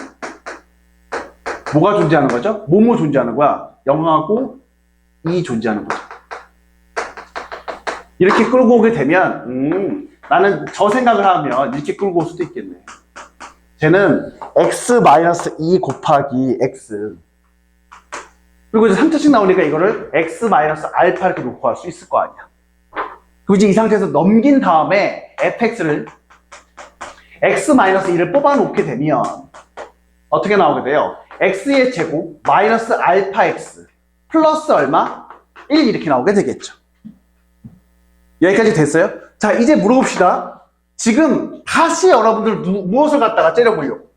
뭐가 존재하는 거죠? 뭐뭐 존재하는 거야? 0하고 2 존재하는 거죠. 이렇게 끌고 오게 되면 나는 저 생각을 하면 이렇게 끌고 올 수도 있겠네. 쟤는 x-2 곱하기 x, 그리고 이제 3차씩 나오니까 이거를 x-알파 이렇게 놓고 할 수 있을 거 아니야. 그리고 이제 이 상태에서 넘긴 다음에 fx를 x-2를 뽑아 놓게 되면 어떻게 나오게 돼요? x의 제곱 마이너스 알파 x 플러스 얼마? 1 이렇게 나오게 되겠죠. 여기까지 됐어요? 자, 이제 물어봅시다. 지금 다시 여러분들 무엇을 갖다가 째려보려고?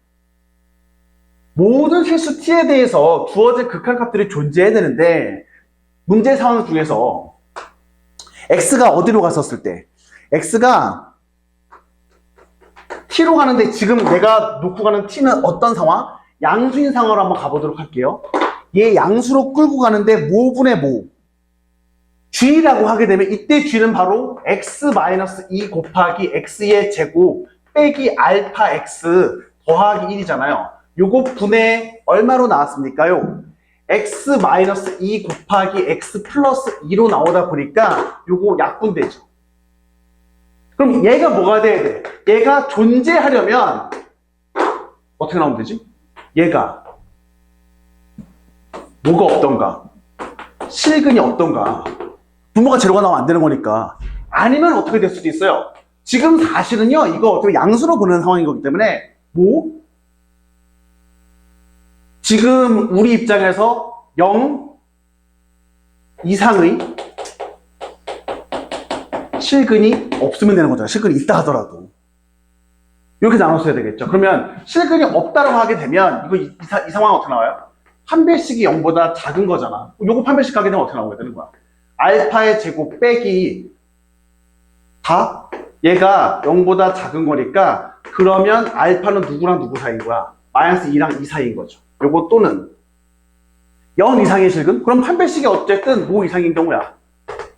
모든 실수 t에 대해서 주어진 극한값들이 존재해야 되는데, 문제 상황 중에서 x가 어디로 갔었을 때, x가 t로 가는데 지금 내가 놓고 가는 t는 어떤 상황? 양수인 상황으로 한번 가보도록 할게요. 얘 양수로 끌고 가는데 모분의 모, g라고 하게 되면 이때 g는 바로 x-2 곱하기 x의 제곱 빼기 알파 x 더하기 1이잖아요. 요거 분의 얼마로 나왔습니까요? x-2 곱하기 x 플러스 2로 나오다 보니까 요거 약분되죠. 그럼 얘가 뭐가 돼야 돼? 얘가 존재하려면 어떻게 나오면 되지? 얘가 뭐가 없던가, 실근이 없던가, 분모가 제로가 나오면 안 되는 거니까. 아니면 어떻게 될 수도 있어요. 지금 사실은요, 이거 어떻게 양수로 보는 상황인 거기 때문에 지금 우리 입장에서 0 이상의 실근이 없으면 되는 거잖아요. 실근이 있다 하더라도 이렇게 나눴어야 되겠죠. 그러면 실근이 없다라고 하게 되면 이 상황은 어떻게 나와요? 판별식이 0보다 작은 거잖아. 요거 판별식 가게 되면 어떻게 나오게 되는 거야? 알파의 제곱 빼기 다 얘가 0보다 작은 거니까, 그러면 알파는 누구랑 누구 사이인 거야? 마이너스 2랑 2 사이인 거죠. 요거 또는 0 이상의 실근? 그럼 판별식이 어쨌든 뭐 이상인 경우야?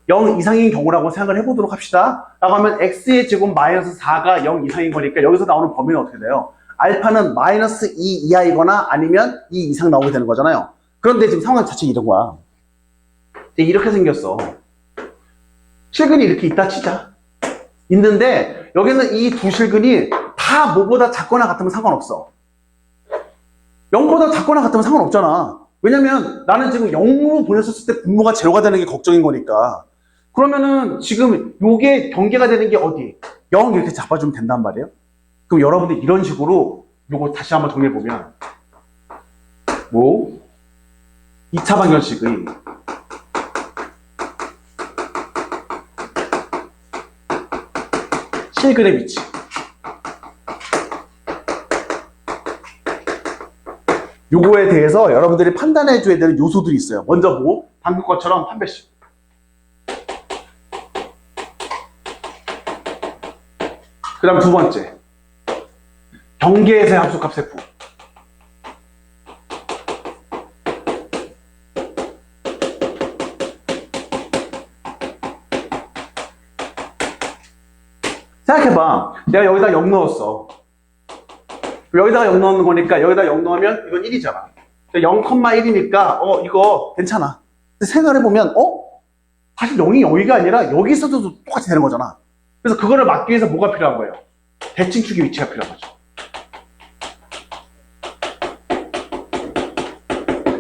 0 이상인 경우라고 생각을 해보도록 합시다. 라고 하면 x의 제곱 마이너스 4가 0 이상인 거니까 여기서 나오는 범위는 어떻게 돼요? 알파는 마이너스 2 이하이거나 아니면 2 이상 나오게 되는 거잖아요. 그런데 지금 상황 자체가 이런 거야. 이렇게 생겼어. 실근이 이렇게 있다 치자. 있는데 여기는 이 두 실근이 다 뭐보다 작거나 같으면 상관없어. 0보다 작거나 같으면 상관없잖아. 왜냐면 나는 지금 0으로 보냈었을 때 분모가 제로가 되는 게 걱정인 거니까. 그러면은 지금 요게 경계가 되는 게 어디? 0 이렇게 잡아주면 된단 말이에요. 그럼 여러분들 이런 식으로 요거 다시 한번 정리해보면 2차 방정식의 실근의 위치, 요거에 대해서 여러분들이 판단해 줘야 되는 요소들이 있어요. 먼저 방금 것처럼 판별식, 그 다음 두 번째 경계에서의 함수값 세포, 생각해봐. 내가 여기다 0 넣었어. 여기다가 0 넣는 거니까 여기다 0 넣으면 이건 1이잖아. 0,1이니까 이거 괜찮아. 근데 생각해보면 사실 0이 여기가 아니라 여기서도 똑같이 되는 거잖아. 그래서 그거를 막기 위해서 뭐가 필요한 거예요? 대칭축의 위치가 필요한 거죠.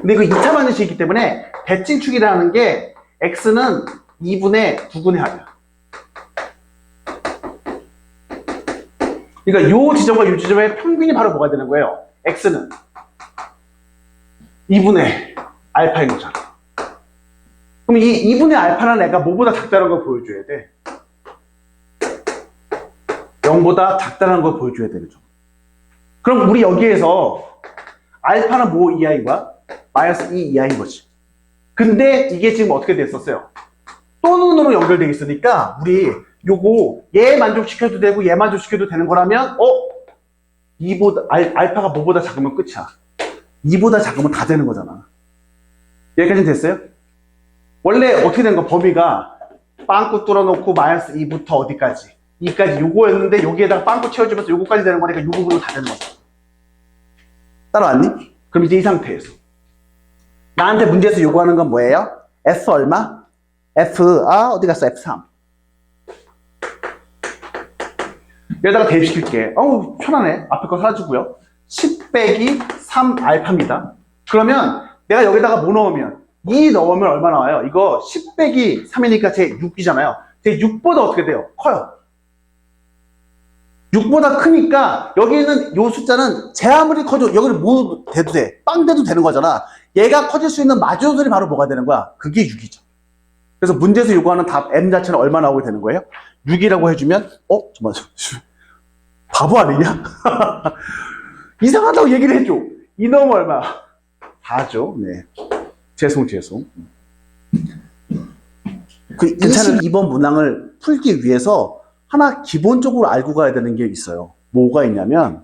근데 이거 2차 방정식이기 때문에 대칭축이라는 게 x는 2분의 9분의 합이야. 그러니까 요 지점과 요 지점의 평균이 바로 뭐가 되는 거예요? x는 2분의 알파인 거잖아. 그럼 이 2분의 알파는 애가 뭐보다 작다는 걸 보여줘야 돼. 0보다 작다는 걸 보여줘야 되겠죠. 그럼 우리 여기에서 알파는 뭐 이하인 거야? 마이너스 2 이하인 거지. 근데 이게 지금 어떻게 됐었어요? 또는으로 연결되어 있으니까 우리 요거 얘 만족시켜도 되고 얘 만족시켜도 되는 거라면 알파가 뭐보다 작으면 끝이야. 2보다 작으면 다 되는 거잖아. 여기까지는 됐어요? 원래 어떻게 된 거? 범위가 빵꾸 뚫어놓고 마이너스 2부터 어디까지? 2까지 요거였는데 여기에다가 빵꾸 채워주면서 요거까지 되는 거니까 요 부분은 다 되는 거죠. 따라왔니? 그럼 이제 이 상태에서 나한테 문제에서 요구하는 건 뭐예요? F 얼마? F, 어디 갔어? F3. 여기다가 대입시킬게. 편하네. 앞에 거 사라지고요. 10 빼기 3 알파입니다. 그러면 내가 여기다가 뭐 넣으면 2 넣으면 얼마 나와요? 이거 10 빼기 3이니까 제 6이잖아요. 제 6보다 어떻게 돼요? 커요. 6보다 크니까 여기 있는 요 숫자는 제 아무리 커도 여기는 뭐 돼도 돼. 빵 돼도 되는 거잖아. 얘가 커질 수 있는 마지노선이 바로 뭐가 되는 거야? 그게 6이죠. 그래서 문제에서 요구하는 답 M 자체는 얼마 나오게 되는 거예요? 6이라고 해주면 잠깐만 바보 아니냐? 이상하다고 얘기를 해줘. 이 넣으면 얼마? 4죠. 네. 죄송. 그 22번 문항을 풀기 위해서 하나 기본적으로 알고 가야 되는 게 있어요. 뭐가 있냐면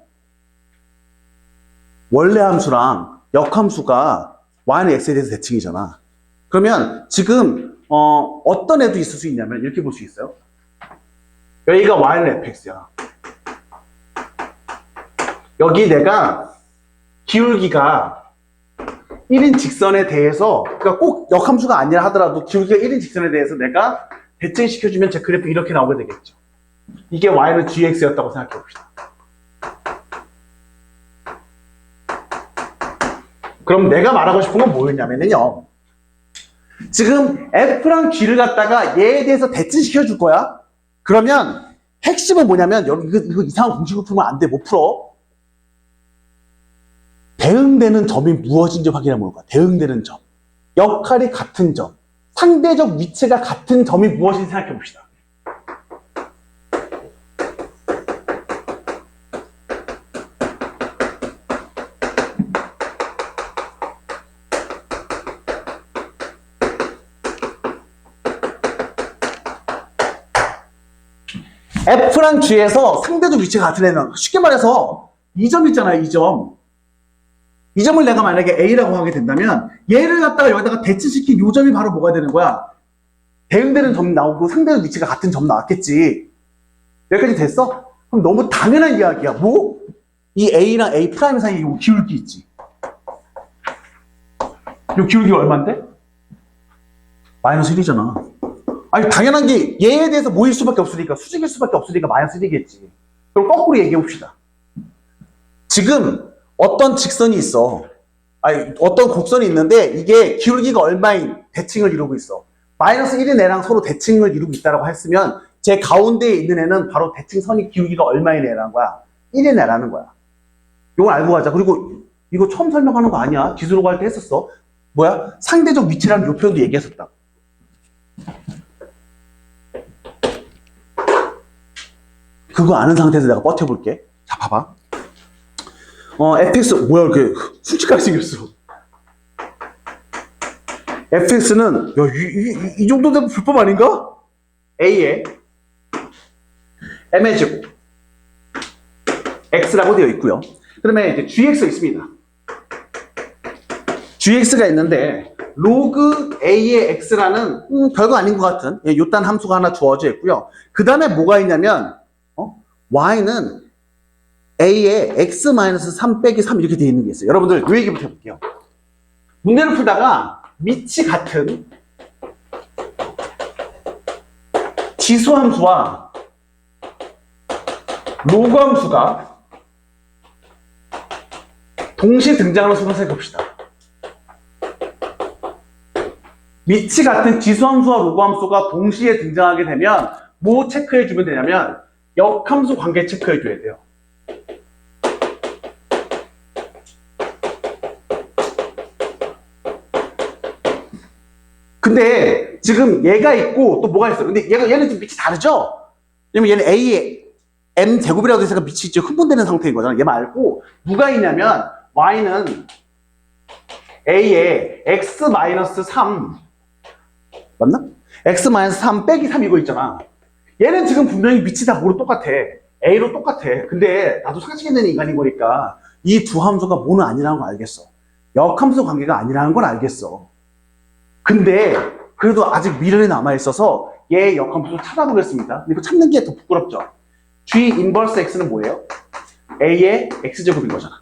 원래 함수랑 역함수가 y는 x에 대해서 대칭이잖아. 그러면 지금 어떤 애도 있을 수 있냐면 이렇게 볼 수 있어요. 여기가 y는 fx야. 여기 내가 기울기가 1인 직선에 대해서, 그러니까 꼭 역함수가 아니라 하더라도 기울기가 1인 직선에 대해서 내가 대칭시켜주면 제 그래프 이렇게 나오게 되겠죠. 이게 y는 gx였다고 생각해 봅시다. 그럼 내가 말하고 싶은 건 뭐였냐면요. 지금 f랑 g를 갖다가 얘에 대해서 대칭시켜 줄 거야. 그러면 핵심은 뭐냐면, 이거 이상한 공식을 풀면 안 돼. 못 풀어. 대응되는 점이 무엇인지 확인해보는 거야. 대응되는 점. 역할이 같은 점. 상대적 위치가 같은 점이 무엇인지 생각해 봅시다. F랑 G에서 상대적 위치가 같은 애는 쉽게 말해서 이 점 있잖아요. 이 점. 이 점을 내가 만약에 A라고 하게 된다면 얘를 갖다가 여기다가 대치시킨 이 점이 바로 뭐가 되는 거야? 대응되는 점 나오고 상대적 위치가 같은 점 나왔겠지. 여기까지 됐어? 그럼 너무 당연한 이야기야. 뭐? 이 A랑 A 프라임 사이에 이 기울기 있지. 이 기울기가 얼마인데? 마이너스 1이잖아. 아니 당연한 게 얘에 대해서 뭐일 수밖에 없으니까 수직일 수밖에 없으니까 마이너스 1이겠지. 그럼 거꾸로 얘기해 봅시다. 지금 어떤 직선이 있어. 아니 어떤 곡선이 있는데 이게 기울기가 얼마인 대칭을 이루고 있어. 마이너스 1인 애랑 서로 대칭을 이루고 있다고 했으면 제 가운데에 있는 애는 바로 대칭선이 기울기가 얼마인 애라는 거야. 1인 애라는 거야. 이걸 알고 가자. 그리고 이거 처음 설명하는 거 아니야. 지수로 갈 때 했었어. 뭐야? 상대적 위치라는 요 표현도 얘기했었다. 그거 아는 상태에서 내가 버텨볼게. 자, 봐봐. fx, 뭐야, 이렇게 솔직하게 생겼어. fx는, 야, 이 정도 되면 불법 아닌가? a에 m의 제곱, x라고 되어 있고요. 그다음에 이제 gx가 있습니다. gx가 있는데, 로그 a의 x라는, 별거 아닌 것 같은, 요딴 함수가 하나 주어져 있고요. 그 다음에 뭐가 있냐면, y는 a에 x-3 빼기 3 이렇게 되어 있는 게 있어요. 여러분들 이 얘기부터 해볼게요. 문제를 풀다가 밑이 같은 지수함수와 로그함수가 동시에 등장하는 순간 생각해봅시다. 밑이 같은 지수함수와 로그함수가 동시에 등장하게 되면 뭐 체크해주면 되냐면 역함수 관계 체크해줘야 돼요. 근데 지금 얘가 있고 또 뭐가 있어. 근데 얘는 좀 밑이 다르죠? 왜냐면 얘는 A의 M 제곱이라고 해서 밑이 이제 흥분되는 상태인 거잖아. 얘 말고 누가 있냐면 Y는 A의 X-3 맞나? X-3 빼기 3 이거 있잖아. 얘는 지금 분명히 밑이 다 뭐로 똑같아. A로 똑같아. 근데 나도 상식되는 인간인 거니까 이 두 함수가 뭐는 아니라는 걸 알겠어. 역함수 관계가 아니라는 걸 알겠어. 근데 그래도 아직 미련이 남아있어서 얘 역함수 찾아보겠습니다. 이거 찾는 게 더 부끄럽죠. G 인버스 X는 뭐예요? A의 X제곱인 거잖아.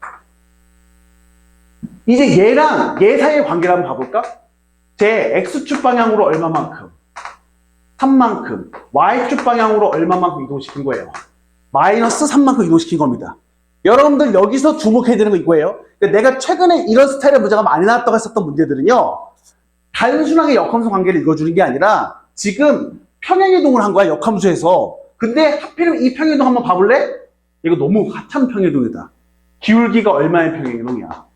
이제 얘랑 얘 사이의 관계를 한번 봐볼까? 제 X축 방향으로 얼마만큼, 3만큼, Y축 방향으로 얼마만큼 이동시킨 거예요. 마이너스 3만큼 이동시킨 겁니다. 여러분들 여기서 주목해야 되는 거 이거예요. 내가 최근에 이런 스타일의 문제가 많이 나왔다고 했었던 문제들은요, 단순하게 역함수 관계를 읽어주는 게 아니라 지금 평행이동을 한 거야, 역함수에서. 근데 하필이면 이 평행이동 한번 봐볼래? 이거 너무 핫한 평행이동이다. 기울기가 얼마의 평행이동이야?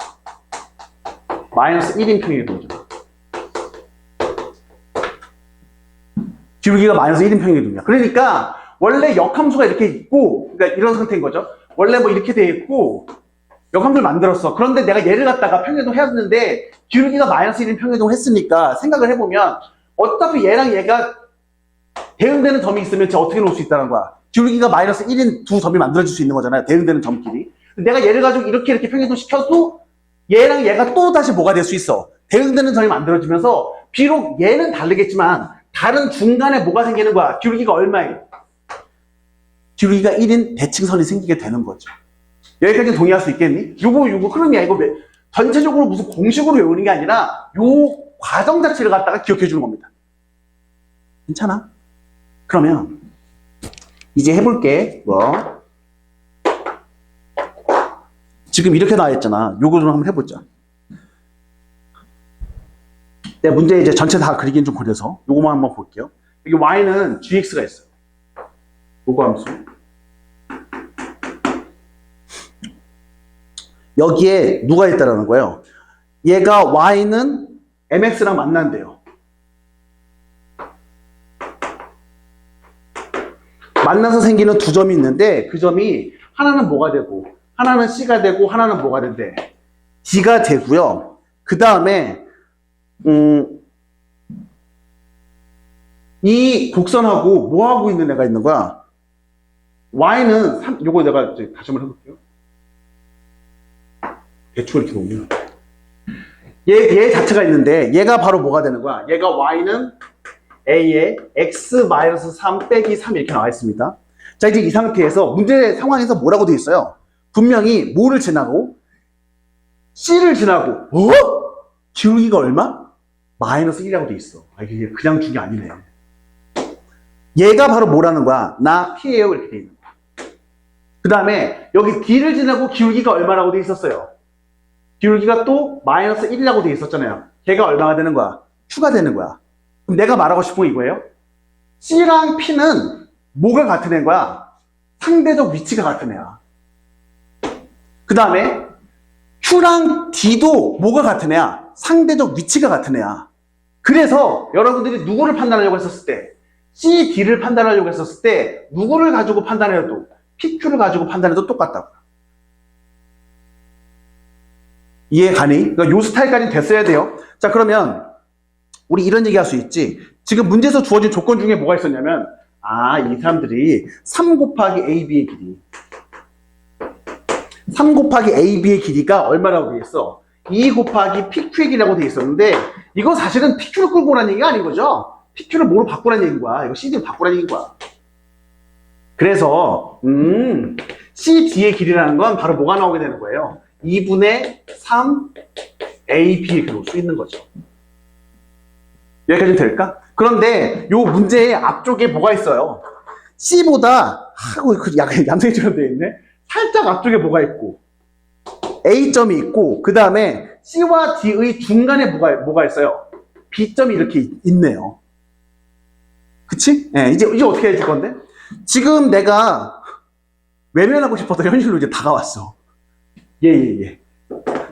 마이너스 1인 평행이동이죠. 기울기가 마이너스 1인 평행이동이야. 그러니까 원래 역함수가 이렇게 있고, 그러니까 이런 상태인 거죠. 원래 뭐 이렇게 돼 있고 역함수를 만들었어. 그런데 내가 얘를 갖다가 평행이동 해왔는데 기울기가 마이너스 1인 평행이동을 했으니까 생각을 해보면 어차피 얘랑 얘가 대응되는 점이 있으면 쟤 어떻게 놓을 수 있다는 거야. 기울기가 마이너스 1인 두 점이 만들어질 수 있는 거잖아요. 대응되는 점끼리. 내가 얘를 가지고 이렇게 평행이동 시켜도 얘랑 얘가 또 다시 뭐가 될 수 있어. 대응되는 점이 만들어지면서 비록 얘는 다르겠지만 다른 중간에 뭐가 생기는 거야. 기울기가 얼마예요? 기울기가 1인 대칭선이 생기게 되는 거죠. 여기까지 동의할 수 있겠니? 요거 흐름이야. 이거 전체적으로 무슨 공식으로 외우는 게 아니라 요 과정 자체를 갖다가 기억해 주는 겁니다. 괜찮아? 그러면 이제 해볼게. 뭐 지금 이렇게 나와 있잖아. 요거 좀 한번 해보자. 내가 문제 이제 전체 다 그리긴 좀 그래서 요거만 한번 볼게요. 여기 y는 gx가 있어요. 요거 함수. 여기에 누가 있다라는 거예요? 얘가 y는 mx랑 만난대요. 만나서 생기는 두 점이 있는데 그 점이 하나는 뭐가 되고 하나는 c가 되고 하나는 뭐가 된대? d가 되고요. 그 다음에 이 곡선하고 뭐 하고 있는 애가 있는 거야? y는 요거 내가 이제 다시 한번 해볼게요. 대충 이렇게 놓으면 얘 자체가 있는데 얘가 바로 뭐가 되는 거야? 얘가 y는 a에 x-3 빼기 3 이렇게 나와 있습니다. 자, 이제 이 상태에서 문제 상황에서 뭐라고 되어 있어요? 분명히 뭐를 지나고 c를 지나고 기울기가 얼마? 마이너스 1이라고 되어 있어. 이게 그냥 준 게 아니네. 얘가 바로 뭐라는 거야? 나 P예요 이렇게 되어 있는 거야. 그 다음에 여기 D를 지나고 기울기가 얼마라고 되어 있었어요? 기울기가 또 마이너스 1이라고 되어 있었잖아요. 걔가 얼마가 되는 거야? Q가 되는 거야. 그럼 내가 말하고 싶은 건 이거예요. C랑 P는 뭐가 같은 애인 거야? 상대적 위치가 같은 애야. 그 다음에 Q랑 D도 뭐가 같은 애야? 상대적 위치가 같은 애야. 그래서 여러분들이 누구를 판단하려고 했었을 때 C, D를 판단하려고 했었을 때 누구를 가지고 판단해도 PQ를 가지고 판단해도 똑같다고. 이해 가니? 그러니까 요 스타일까지 됐어야 돼요. 자, 그러면 우리 이런 얘기 할 수 있지. 지금 문제에서 주어진 조건 중에 뭐가 있었냐면 이 사람들이 3 곱하기 AB의 길이 3 곱하기 AB의 길이가 얼마라고 되어 있어? 2 곱하기 PQ의 길이라고 되어 있었는데 이거 사실은 PQ를 끌고 오라는 얘기가 아닌 거죠? PQ를 뭐로 바꾸라는 얘기인 거야. 이거 CD로 바꾸라는 얘기인 거야. 그래서 CD의 길이라는 건 바로 뭐가 나오게 되는 거예요? 2분의 3 AB 이렇게 놓을 수 있는 거죠. 여기까지 될까? 그런데 요 문제의 앞쪽에 뭐가 있어요? C보다 약간 얌생이처럼 되어 있네. 살짝 앞쪽에 뭐가 있고 A점이 있고 그 다음에 C와 D의 중간에 뭐가 있어요? B점이 이렇게 있네요. 그치? 네, 이제 어떻게 해줄 건데? 지금 내가 외면하고 싶어서 현실로 이제 다가왔어. 예.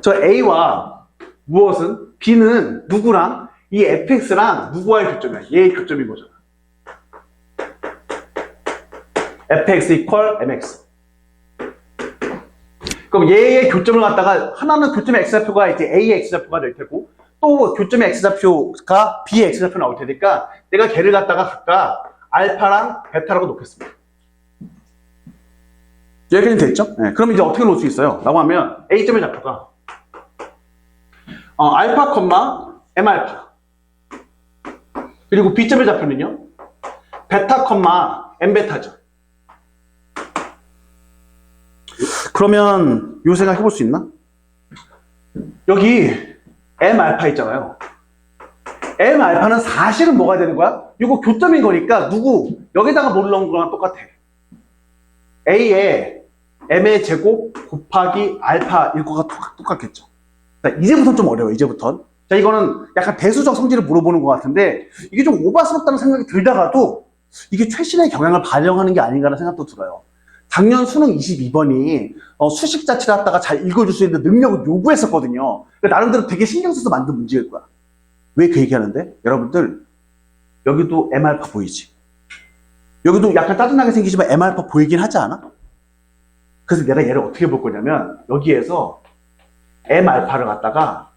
저 A와 무엇은? B는 누구랑? 이 fx랑 누구와의 교점이야? 얘의 교점인 거잖아. fx equal mx. 그럼 얘의 교점을 갖다가 하나는 교점의 x좌표가 이제 a의 x좌표가 될 테고 또 교점의 x좌표가 b의 x좌표 나올 테니까 내가 걔를 갖다가 각각 알파랑 베타라고 놓겠습니다. 여기까지 됐죠? 네, 그럼 이제 어떻게 놓을 수 있어요? 라고 하면 a점의 좌표가 알파, m알파 그리고 b점의 좌표는요 베타, m베타죠. 그러면 요 생각 해볼 수 있나? 여기 M 알파 있잖아요. M 알파는 사실은 뭐가 되는 거야? 이거 교점인 거니까 여기다가 뭘 넣은 거랑 똑같아. A에 M의 제곱 곱하기 알파일 거가 똑같겠죠. 자, 이제부터는 좀 어려워요. 이제부터는. 자, 이거는 약간 대수적 성질을 물어보는 것 같은데 이게 좀 오바스럽다는 생각이 들다가도 이게 최신의 경향을 반영하는 게 아닌가라는 생각도 들어요. 작년 수능 22번이 수식 자체를 갖다가 잘 읽어줄 수 있는 능력을 요구했었거든요. 나름대로 되게 신경 써서 만든 문제일 거야. 왜 그 얘기하는데? 여러분들 여기도 M알파 보이지? 여기도 약간 짜증나게 생기지만 M알파 보이긴 하지 않아? 그래서 내가 얘를 어떻게 볼 거냐면 여기에서 M알파를 갖다가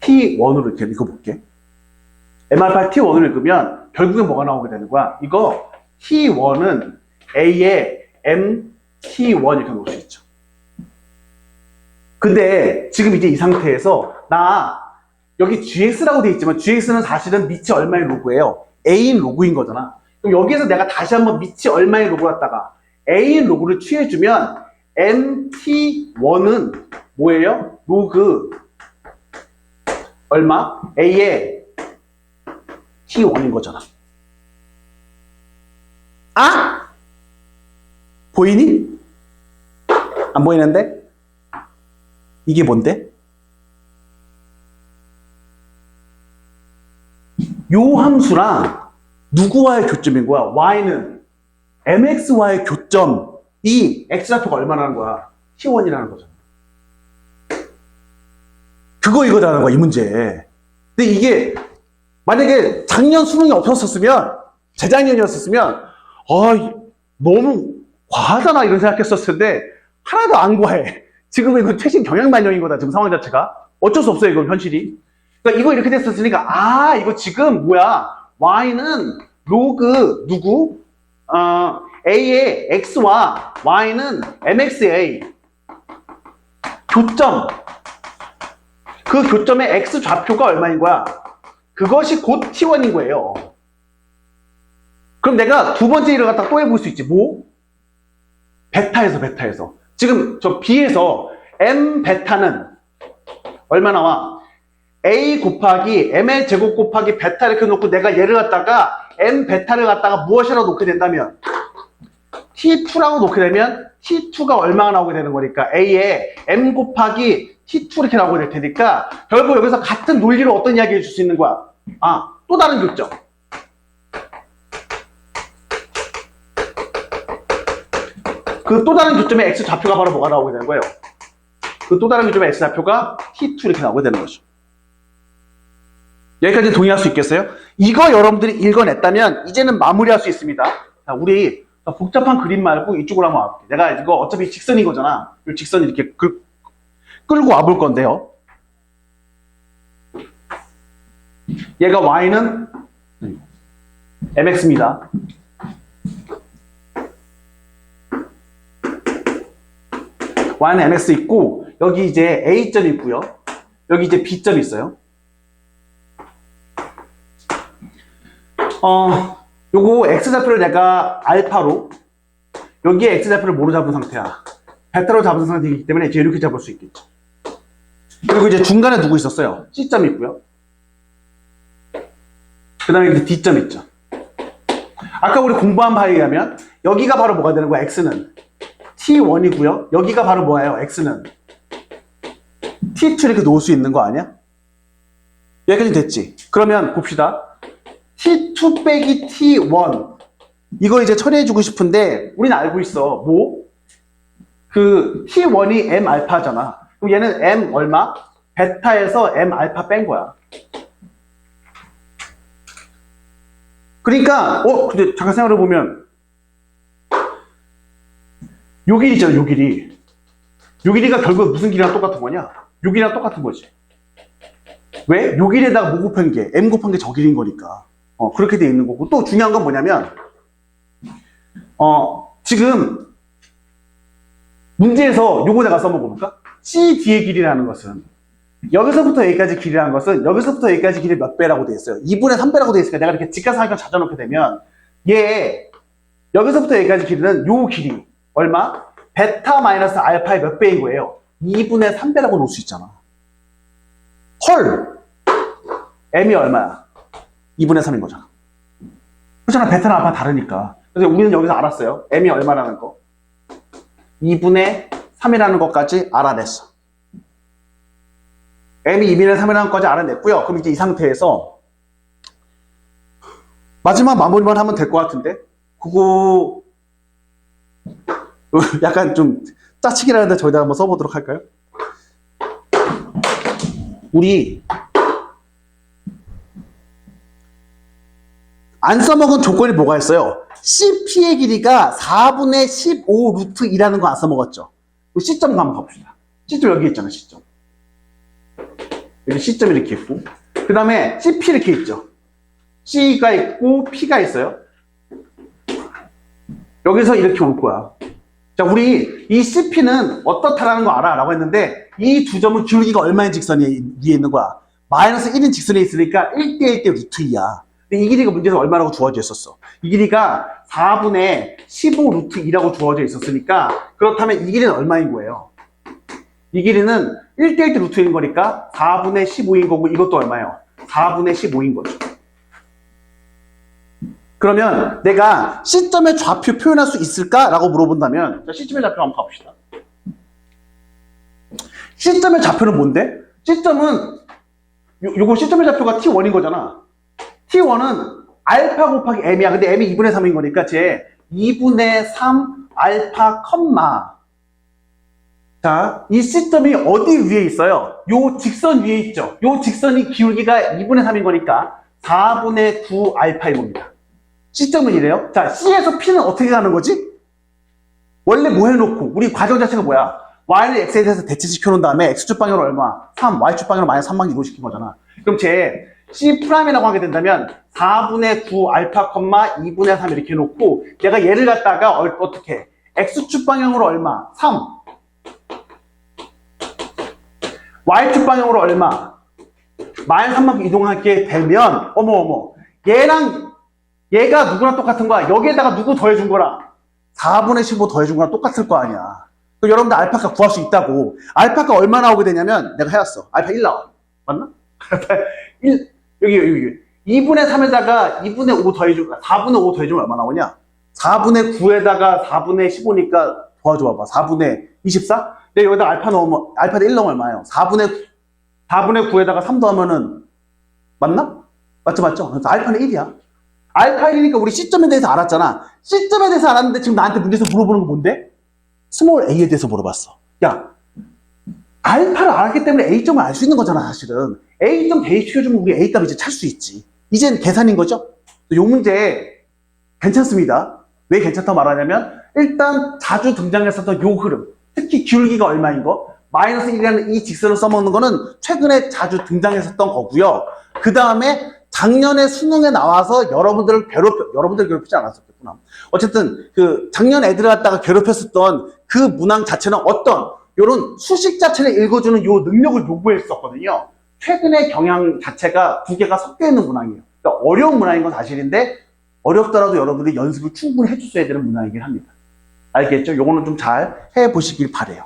T1으로 이렇게 읽어볼게. M알파 T1으로 읽으면 결국엔 뭐가 나오게 되는 거야? 이거 T1은 A에 MT1 이렇게 놓을 수 있죠. 근데 지금 이제 이 상태에서 여기 GX라고 돼 있지만 GX는 사실은 밑이 얼마의 로그예요? A인 로그인 거잖아. 그럼 여기에서 내가 다시 한번 밑이 얼마의 로그 갖다가 A인 로그를 취해주면 MT1은 뭐예요? 로그 얼마? A의 T1인 거잖아. 아? 보이니? 안 보이는데? 이게 뭔데? 요 함수랑 누구와의 교점인 거야? y는 mx와의 교점이 x좌표가 얼마나는 거야? t1이라는 거잖아. 이거라는 거야, 이 문제. 근데 이게 만약에 작년 수능이 없었으면, 재작년이었으면 너무 과하잖아 이런 생각했었을 텐데 하나도 안 과해. 지금 이거 최신 경향 반영인 거다. 지금 상황 자체가 어쩔 수 없어요. 이건 현실이. 그러니까 이거 이렇게 됐었으니까 이거 지금 뭐야? y는 로그 a의 x와 y는 mxa 교점. 그 교점의 x 좌표가 얼마인 거야? 그것이 곧 t1인 거예요. 그럼 내가 두 번째 일을 갖다 또 해볼 수 있지. 뭐? 베타에서. 지금 저 B에서 M 베타는 얼마 나와? A 곱하기 M의 제곱 곱하기 베타 이렇게 놓고 내가 얘를 갖다가 M 베타를 갖다가 무엇이라고 놓게 된다면 T2라고 놓게 되면 T2가 얼마가 나오게 되는 거니까 A에 M 곱하기 T2 이렇게 나오게 될 테니까 결국 여기서 같은 논리로 어떤 이야기 해줄 수 있는 거야? 또 다른 교점. 그 또 다른 교점의 x 좌표가 바로 뭐가 나오게 되는 거예요? 그 또 다른 교점의 x 좌표가 t2 이렇게 나오게 되는 거죠. 여기까지 동의할 수 있겠어요? 이거 여러분들이 읽어냈다면 이제는 마무리할 수 있습니다. 자, 우리 복잡한 그림 말고 이쪽으로 한번 와볼게. 내가 이거 어차피 직선인 거잖아. 이 직선이 이렇게 끌고 와볼 건데요. 얘가 y는 mx입니다. y는 mx 있고 여기 이제 a점이 있고요. 여기 이제 b점이 있어요. 요거 x좌표를 내가 알파로 여기에 x좌표를 뭐로 잡은 상태야? 베타로 잡은 상태이기 때문에 이제 이렇게 잡을 수 있겠죠. 그리고 이제 중간에 누구 있었어요? c점이 있고요. 그 다음에 이제 d점 있죠. 아까 우리 공부한 바에 의하면 여기가 바로 뭐가 되는 거야? x는 t1이고요. 여기가 바로 뭐예요? x는 t2 이렇게 놓을 수 있는 거 아니야? 여기까지 됐지? 그러면 봅시다. t2 빼기 t1 이거 이제 처리해주고 싶은데 우리는 알고 있어. 뭐? 그 t1이 m 알파잖아. 그럼 얘는 m 얼마? 베타에서 m 알파 뺀 거야. 그러니까 근데 잠깐 생각해보면 요 길이 있잖아. 요 길이. 요 길이가 결국 무슨 길이랑 똑같은 거냐? 요 길이랑 똑같은 거지. 왜? 요 길에다가 뭐 곱한 게 m 곱한 게 저 길인 거니까. 그렇게 돼 있는 거고. 또 중요한 건 뭐냐면 지금 문제에서 요거 내가 써먹어볼까? CD의 길이라는 것은 여기서부터 여기까지 길이라는 것은 여기서부터 여기까지 길이 몇 배라고 돼 있어요? 2분의 3배라고 돼 있으니까 내가 이렇게 직각삼각형 찾아놓게 되면 얘 여기서부터 여기까지 길이는 요 길이 얼마? 베타 마이너스 알파의 몇 배인 거예요? 2분의 3배라고 놓을 수 있잖아. 헐! m이 얼마야? 2분의 3인 거잖아. 그렇잖아. 베타랑 알파 다르니까. 그래서 우리는 여기서 알았어요. m이 얼마라는 거. 2분의 3이라는 것까지 알아냈어. m이 2분의 3이라는 것까지 알아냈고요. 그럼 이제 이 상태에서 마지막 마무리만 하면 될 것 같은데 그거 약간 좀 짜치기라는데 저희다 한번 써보도록 할까요? 우리 안 써먹은 조건이 뭐가 있어요? CP의 길이가 4분의 15 루트 2라는 거 안 써먹었죠? C점 한번 가봅시다. C점 여기 있잖아, C점. 여기 C점이 이렇게 있고, 그 다음에 CP 이렇게 있죠. C가 있고, P가 있어요. 여기서 이렇게 올 거야. 자, 우리 이 CP는 어떻다라는 거 알아? 라고 했는데, 이 두 점은 기울기가 얼마인 직선이 위에 있는 거야? 마이너스 1인 직선에 있으니까 1대 1대 루트 2야. 근데 이 길이가 문제에서 얼마라고 주어져 있었어? 이 길이가 4분의 15 루트 2라고 주어져 있었으니까, 그렇다면 이 길이는 얼마인 거예요? 이 길이는 1대 1대 루트 2인 거니까 4분의 15인 거고, 이것도 얼마예요? 4분의 15인 거죠. 그러면 내가 C점의 좌표 표현할 수 있을까? 라고 물어본다면, 자, C점의 좌표 한번 가봅시다. C점의 좌표는 뭔데? C점은, 요거 C점의 좌표가 T1인 거잖아. T1은 알파 곱하기 m이야. 근데 m이 2분의 3인 거니까 쟤 2분의 3 알파 컴마. 자, 이 C점이 어디 위에 있어요? 요 직선 위에 있죠. 요 직선이 기울기가 2분의 3인 거니까 4분의 9 알파인 겁니다. C점은 이래요. 자, C에서 P는 어떻게 가는 거지? 원래 뭐 해놓고 우리 과정 자체가 뭐야? Y를 X에 대해서 대체시켜 놓은 다음에 X축 방향으로 얼마? 3, Y축 방향으로 마이너스 3만 이동시킨 거잖아. 그럼 쟤 C'이라고 하게 된다면 4분의 9 알파 컴마 2분의 3 이렇게 해놓고 내가 얘를 갖다가 어떻게 X축 방향으로 얼마? 3 Y축 방향으로 얼마? 마이너스 3만큼 이동하게 되면 어머 얘가 누구랑 똑같은 거야? 여기에다가 누구 더해준 거랑 4분의 15 더해준 거랑 똑같을 거 아니야. 그럼 여러분들 알파가 구할 수 있다고. 알파가 얼마 나오게 되냐면 내가 해왔어. 알파 1 나와. 맞나? 1 여기 2분의 3에다가 2분의 5 더해주면 4분의 5 더해주면 얼마 나오냐? 4분의 9에다가 4분의 15니까 도와줘 봐봐. 4분의 24? 내가 여기다 알파 넣으면 알파 1 넣으면 얼마예요? 4분의 9에다가 3 더하면은 맞나? 맞죠? 그래서 알파는 1이야. 알파 1이니까 우리 C점에 대해서 알았잖아. C점에 대해서 알았는데 지금 나한테 문제에서 물어보는 건 뭔데? 스몰 a에 대해서 물어봤어. 야, 알파를 알았기 때문에 A점을 알 수 있는 거잖아, 사실은. A점 대입시켜주면 우리 A값 이제 찾을 수 있지. 이젠 계산인 거죠? 이 문제 괜찮습니다. 왜 괜찮다고 말하냐면, 일단 자주 등장했었던 요 흐름, 특히 기울기가 얼마인 거, 마이너스 1이라는 이 직선을 써먹는 거는 최근에 자주 등장했었던 거고요. 그 다음에 작년에 수능에 나와서 여러분들 괴롭히지 않았었겠구나. 어쨌든 작년 애들을 갖다가 괴롭혔었던 그 문항 자체는 어떤 요런 수식 자체를 읽어주는 요 능력을 요구했었거든요. 최근의 경향 자체가 두 개가 섞여 있는 문항이에요. 그러니까 어려운 문항인 건 사실인데 어렵더라도 여러분들이 연습을 충분히 해줬어야 되는 문항이긴 합니다. 알겠죠? 요거는 좀 잘 해보시길 바래요.